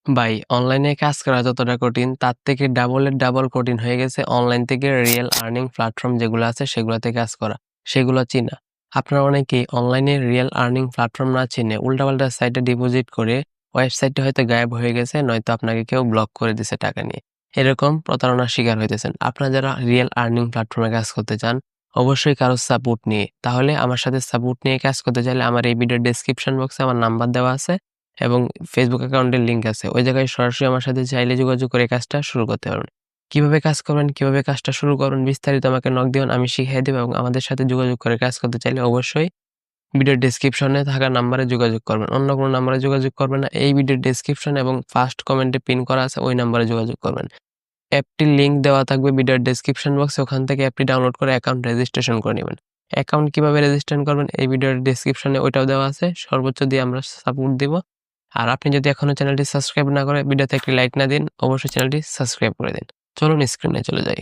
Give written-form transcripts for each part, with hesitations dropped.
ভাই অনলাইনে কাজ করা যতটা কঠিন তার থেকে ডাবলের ডাবল কঠিন হয়ে গেছে অনলাইন থেকে রিয়েল আর্নিং প্ল্যাটফর্ম যেগুলো আছে সেগুলোতে কাজ করা, সেগুলো চিনা। আপনারা অনেকেই অনলাইনে রিয়েল আর্নিং প্ল্যাটফর্ম না চিনে উল্টাপাল্টা সাইটে ডিপোজিট করে ওয়েবসাইটটা হয়তো গায়েব হয়ে গেছে, নয়তো আপনাকে কেউ ব্লক করে দিছে টাকা নিয়ে। এরকম প্রতারণার শিকার হইতেছেন। আপনারা যারা রিয়েল আর্নিং প্ল্যাটফর্মে কাজ করতে চান, অবশ্যই কারো সাপোর্ট নিয়ে, তাহলে আমার সাথে সাপোর্ট নিয়ে কাজ করতে চাইলে আমার এই ভিডিওর ডেসক্রিপশন বক্সে আমার নাম্বার দেওয়া আছে এবং ফেসবুক অ্যাকাউন্টের লিঙ্ক আছে। ওই জায়গায় সরাসরি আমার সাথে চাইলে যোগাযোগ করে কাজটা শুরু করতে পারবেন। কিভাবে কাজ করবেন, কিভাবে কাজটা শুরু করবেন বিস্তারিত আমাকে নক দিবেন, আমি শিখিয়ে দেব। এবং আমাদের সাথে যোগাযোগ করে কাজ করতে চাইলে অবশ্যই ভিডিওর ডেসক্রিপশনে থাকা নাম্বারে যোগাযোগ করবেন। অন্য কোনো নাম্বারে যোগাযোগ করবেন না। এই ভিডিওর ডেসক্রিপশন এবং ফার্স্ট কমেন্টে পিন করা আছে ওই নাম্বারে যোগাযোগ করবেন। অ্যাপটির লিঙ্ক দেওয়া থাকবে ভিডিওর ডেসক্রিপশন বক্সে, ওখান থেকে অ্যাপটি ডাউনলোড করে অ্যাকাউন্ট রেজিস্ট্রেশন করে নেবেন। অ্যাকাউন্ট কিভাবে রেজিস্ট্রেশন করবেন এই ভিডিওর ডেসক্রিপশনে ওইটাও দেওয়া আছে। সর্বোচ্চ দিয়ে আমরা সাপোর্ট দিব। আর আপনি যদি এখনো চ্যানেলটি সাবস্ক্রাইব না করে ভিডিওতে একটি লাইক না দিন, অবশ্যই চ্যানেলটি সাবস্ক্রাইব করে দিন। চলুন স্ক্রিনে চলে যাই।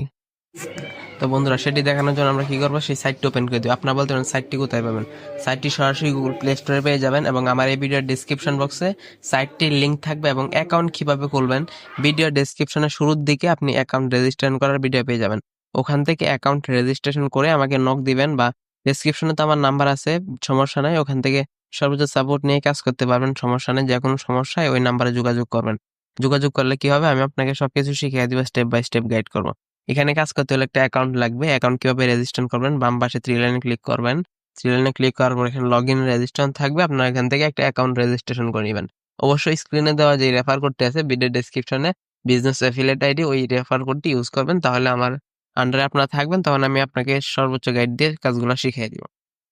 তো বন্ধুরা, সেটি দেখানোর জন্য আমরা কি করবো, সেই সাইটটি ওপেন করে দিই। আপনারা বলতে পারেন সাইটটি কোথায় পাবেন। সাইটটি সরাসরি গুগল প্লে স্টোরে পেয়ে যাবেন এবং আমার এই ভিডিওর ডিসক্রিপশন বক্সে সাইটটির লিঙ্ক থাকবে এবং অ্যাকাউন্ট কিভাবে খুলবেন ভিডিও ডেসক্রিপশনের শুরুর দিকে আপনি অ্যাকাউন্ট রেজিস্ট্রেশন করার ভিডিও পেয়ে যাবেন। ওখান থেকে অ্যাকাউন্ট রেজিস্ট্রেশন করে আমাকে নক দিবেন, বা ডেসক্রিপশনে তো আমার নাম্বার আছে, সমস্যা নাই। ওখান থেকে সর্বোচ্চ সাপোর্ট নিয়ে কাজ করতে পারবেন, সমস্যা নেই। যে কোনো সমস্যায় ওই নাম্বারে যোগাযোগ করবেন। যোগাযোগ করলে কি হবে, আমি আপনাকে সবকিছু শিখিয়ে দিব, স্টেপ বাই স্টেপ গাইড করবো। এখানে কাজ করতে হলে একটা অ্যাকাউন্ট লাগবে। অ্যাকাউন্ট কিভাবে রেজিস্ট্রেশন করবেন, বাম পাশে থ্রি লাইনে ক্লিক করবেন। থ্রি লাইনে ক্লিক করার পর এখানে লগ ইন রেজিস্ট্রেশন থাকবে, আপনার এখান থেকে একটা অ্যাকাউন্ট রেজিস্ট্রেশন করে নেবেন। অবশ্যই স্ক্রিনে দেওয়া যে রেফার কোডটি আছে ভিডিও ডেসক্রিপশনে, বিজনেস অ্যাফিলিয়েট আইডি, ওই রেফার কোডটি ইউজ করবেন। তাহলে আমার আন্ডারে আপনারা থাকবেন, তখন আমি আপনাকে সর্বোচ্চ গাইড দিয়ে কাজগুলো শিখিয়ে দিব।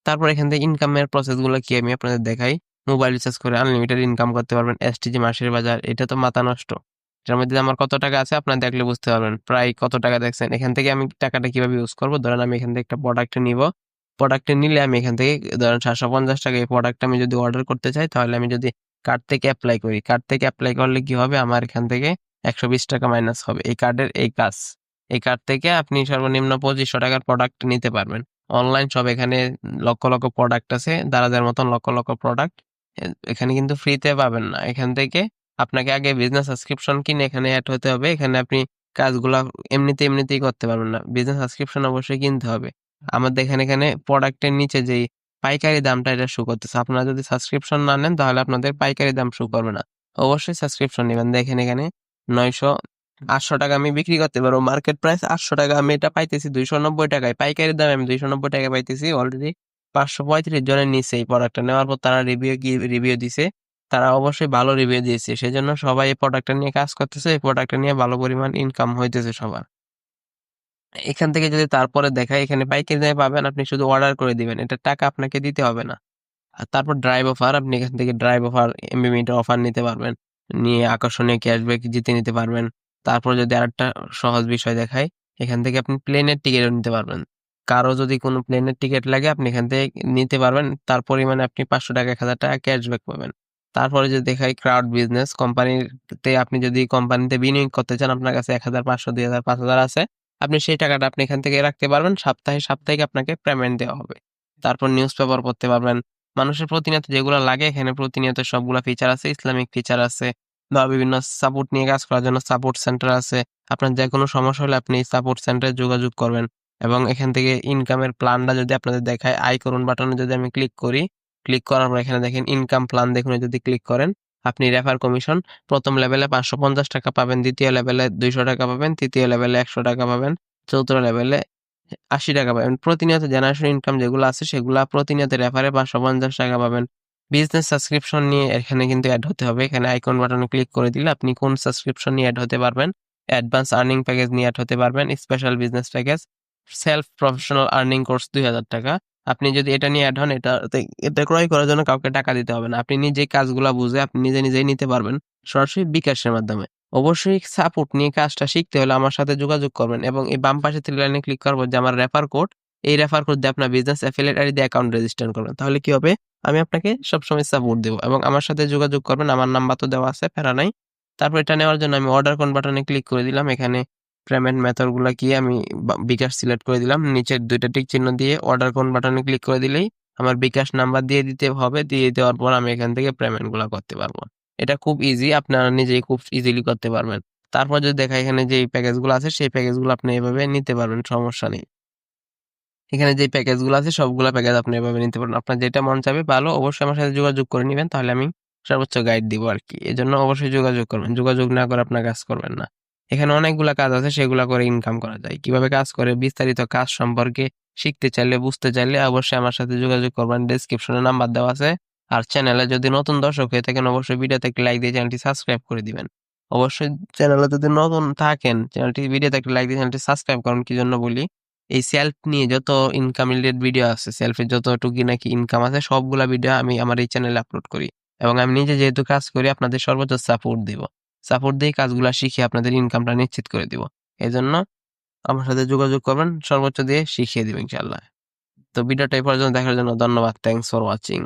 তারপর এখান থেকে ইনকামের প্রসেসগুলো কি আমি আপনাদের দেখাই। মোবাইল রিচার্জ করে আনলিমিটেড ইনকাম করতে পারবেন। এসটিজি মাসের বাজার, এটা তো মাথা নষ্ট। এটার মধ্যে আমার কত টাকা আছে আপনারা দেখলে বুঝতে পারবেন, প্রায় কত টাকা দেখছেন। এখান থেকে আমি টাকাটা কিভাবে ইউজ করবো, ধরেন আমি এখান থেকে একটা প্রোডাক্ট নিব। প্রোডাক্ট নিলে আমি এখান থেকে ধরেন 750 টাকা এই প্রোডাক্ট আমি যদি অর্ডার করতে চাই, তাহলে আমি যদি কার্ড থেকে অ্যাপ্লাই করি, কার্ড থেকে অ্যাপ্লাই করলে কি হবে, আমার এখান থেকে 120 টাকা মাইনাস হবে। এই কার্ডের এই কাজ, এই কার্ড থেকে আপনি সর্বনিম্ন 2500 টাকার প্রোডাক্ট নিতে পারবেন। অনলাইন সব, এখানে লক্ষ লক্ষ প্রোডাক্ট আছে, দারাজের মতন লক্ষ লক্ষ প্রোডাক্ট। এখানে কিন্তু ফ্রিতে পাবেন না। এখান থেকে আপনাকে আগে বিজনেস সাবস্ক্রিপশন কিনে এখানে অ্যাড হতে হবে। এখানে আপনি কাজগুলা এমনিতেই করতে পারবেন না, বিজনেস সাবস্ক্রিপশন অবশ্যই কিনতে হবে। আমাদের এখানে প্রোডাক্টের নিচে যেই পাইকারি দামটা এটা শো করতেছে। আপনারা যদি সাবস্ক্রিপশন না নেন তাহলে আপনাদের পাইকারি দাম শো করবে না। অবশ্যই সাবস্ক্রিপশন নেবেন। দেখেন এখানে 800 টাকা আমি বিক্রি করতে পারবো, মার্কেট প্রাইস 800 টাকা, আমি এটা পাইতেছি 290 টাকায়। পাইকারি দামে আমি 290 টাকা পাইতেছি। অলরেডি 535 জনের নিচে এই প্রোডাক্টটা নেওয়ার পর তারা রিভিউ দিছে। তারা অবশ্যই ভালো রিভিউ দিয়েছে, সেজন্য সবাই এই প্রোডাক্টটা নিয়ে কাজ করতেছে। এই প্রোডাক্টটা নিয়ে ভালো পরিমাণ ইনকাম হইতেছে সবার। এখান থেকে যদি তারপরে দেখায়, এখানে পাইকারি দামে পাবেন, আপনি শুধু অর্ডার করে দিবেন, এটা টাকা আপনাকে দিতে হবে না। আর তারপর ড্রাইভ অফার, আপনি এখান থেকে drive offer, MB meter offer নিতে পারবেন, নিয়ে আকর্ষণীয় ক্যাশব্যাক জিতে নিতে পারবেন। তারপর যদি আরেকটা সহজ বিষয় দেখায়, এখান থেকে আপনি প্লেনের টিকিটও নিতে পারবেন। কারো যদি কোনো প্লেনের টিকিট লাগে আপনি এখান থেকে নিতে পারবেন, তার পরিমাণে আপনি 500 টাকা 1000 টাকা ক্যাশব্যাক পাবেন। তারপরে যদি দেখাই ক্রাউড বিজনেস, কোম্পানিতে আপনি যদি কোম্পানিতে বিনিয়োগ করতে চান, আপনার কাছে 1000, 500, 2000, 5000 আছে, আপনি সেই টাকাটা আপনি এখান থেকে রাখতে পারবেন। সাপ্তাহিক আপনাকে পেমেন্ট দেওয়া হবে। তারপর নিউজ পেপার পড়তে পারবেন। মানুষের প্রতিনিয়ত যেগুলো লাগে, এখানে প্রতিনিয়ত সবগুলা ফিচার আছে, ইসলামিক ফিচার আছে, বা বিভিন্ন সাপোর্ট নিয়ে কাজ করার জন্য সাপোর্ট সেন্টার আছে। আপনার যে কোনো সমস্যা হলে আপনি সাপোর্ট সেন্টারে যোগাযোগ করবেন। এবং এখান থেকে ইনকামের প্ল্যানটা যদি আপনাদের দেখায়, আয় করুন বাটনে যদি আমি ক্লিক করি, ক্লিক করার পর এখানে দেখেন ইনকাম প্ল্যান দেখুন, যদি ক্লিক করেন আপনি রেফার কমিশন প্রথম লেভেলে 550 টাকা পাবেন, দ্বিতীয় লেভেলে 200 টাকা পাবেন, তৃতীয় লেভেলে 100 টাকা পাবেন, চতুর্থ লেভেলে 80 টাকা পাবেন। প্রতিনিয়ত জেনারেশন ইনকাম যেগুলো আছে সেগুলা প্রতিনিয়ত রেফারে 550 টাকা পাবেন। বিজনেস সাবস্ক্রিপশন নিয়ে এখানে কিন্তু অ্যাড হতে হবে। এখানে আইকন বাটনে ক্লিক করে দিলে আপনি কোন সাবস্ক্রিপশন নিয়ে অ্যাড হতে পারবেন। অ্যাডভান্স আর্নিং প্যাকেজ নিয়ে অ্যাড হতে পারবেন, special business package, self professional earning course 2000 টাকা। আপনি যদি এটা নিয়ে অ্যাড হন, এটা ক্রয় করার জন্য কাউকে টাকা দিতে হবে না। আপনি নিজেই কাজগুলা বুঝে আপনি নিজেই নিতে পারবেন, সরাসরি বিকাশের মাধ্যমে। অবশ্যই সাপোর্ট নিয়ে কাজটা শিখতে হলে আমার সাথে যোগাযোগ করবেন এবং এই বাম পাশে থ্রি লাইনে ক্লিক করবো যে আমার রেফার কোড, এই রেফার কোড দিয়ে আপনার বিজনেস অ্যাফিলিয়েট আইডি দিয়ে অ্যাকাউন্ট রেজিস্টার করবেন। তাহলে কি হবে, আমি আপনাকে সবসময় সাপোর্ট দেবো এবং আমার সাথে যোগাযোগ করবেন। আমার নাম্বার তো দেওয়া আছে, প্যারা নাই। তারপর এটা নেওয়ার জন্য আমি অর্ডার কোন বাটনে ক্লিক করে দিলাম। এখানে পেমেন্ট মেথড গুলা কি আমি বিকাশ সিলেক্ট করে দিলাম, নিচের দুইটা টিক চিহ্ন দিয়ে অর্ডার কোন বাটনে ক্লিক করে দিলেই আমার বিকাশ নাম্বার দিয়ে দিতে হবে। দিয়ে দেওয়ার পর আমি এখান থেকে পেমেন্ট গুলা করতে পারবো। এটা খুব ইজি, আপনারা নিজেই খুব ইজিলি করতে পারবেন। তারপর যদি দেখাই এখানে যে প্যাকেজগুলো আছে সেই প্যাকেজগুলো আপনি এভাবে নিতে পারবেন, সমস্যা নেই। এখানে যে প্যাকেজগুলো আছে সবগুলা প্যাকেজ আপনি এভাবে নিতে পারবেন। আপনার যেটা মন চাবে ভালো অবশ্যই আমার সাথে যোগাযোগ করে নিবেন, তাহলে আমি সর্বোচ্চ গাইড দিব আরকি। এজন্য অবশ্যই যোগাযোগ করবেন। যোগাযোগ না করে আপনার কাজ করবেন না। এখানে অনেকগুলা কাজ আছে সেগুলা করে ইনকাম করা যায়। কিভাবে কাজ করে বিস্তারিত কাজ সম্পর্কে শিখতে চাইলে, বুঝতে চাইলে অবশ্যই আমার সাথে যোগাযোগ করবেন। ডেসক্রিপশনে নাম্বার দেওয়া আছে। আর চ্যানেলে যদি নতুন দর্শক হয়ে থাকেন অবশ্যই ভিডিওতে একটা লাইক দিয়ে চ্যানেলটি সাবস্ক্রাইব করে দিবেন। অবশ্যই চ্যানেলে যদি নতুন থাকেন ভিডিওতে একটা লাইক দিয়ে চ্যানেলটি সাবস্ক্রাইব করুন। কি জন্য বলি? এই সেলফ নিয়ে যত ইনকাম রিলেটেড ভিডিও আছে, সেলফের যত টুকিনাকি ইনকাম আছে সবগুলা ভিডিও আমি আমার এই চ্যানেলে আপলোড করি। এবং আমি নিজে যেহেতু কাজ করি আপনাদের সর্বোচ্চ সাপোর্ট দিব। সাপোর্ট দিয়ে কাজগুলা শিখে আপনাদের ইনকামটা নিশ্চিত করে দিব। এজন্য আমার সাথে যোগাযোগ করবেন, সর্বোচ্চ দিয়ে শিখিয়ে দিব ইনশাআল্লাহ। তো ভিডিওটা এই পর্যন্ত দেখার জন্য ধন্যবাদ। Thanks for watching.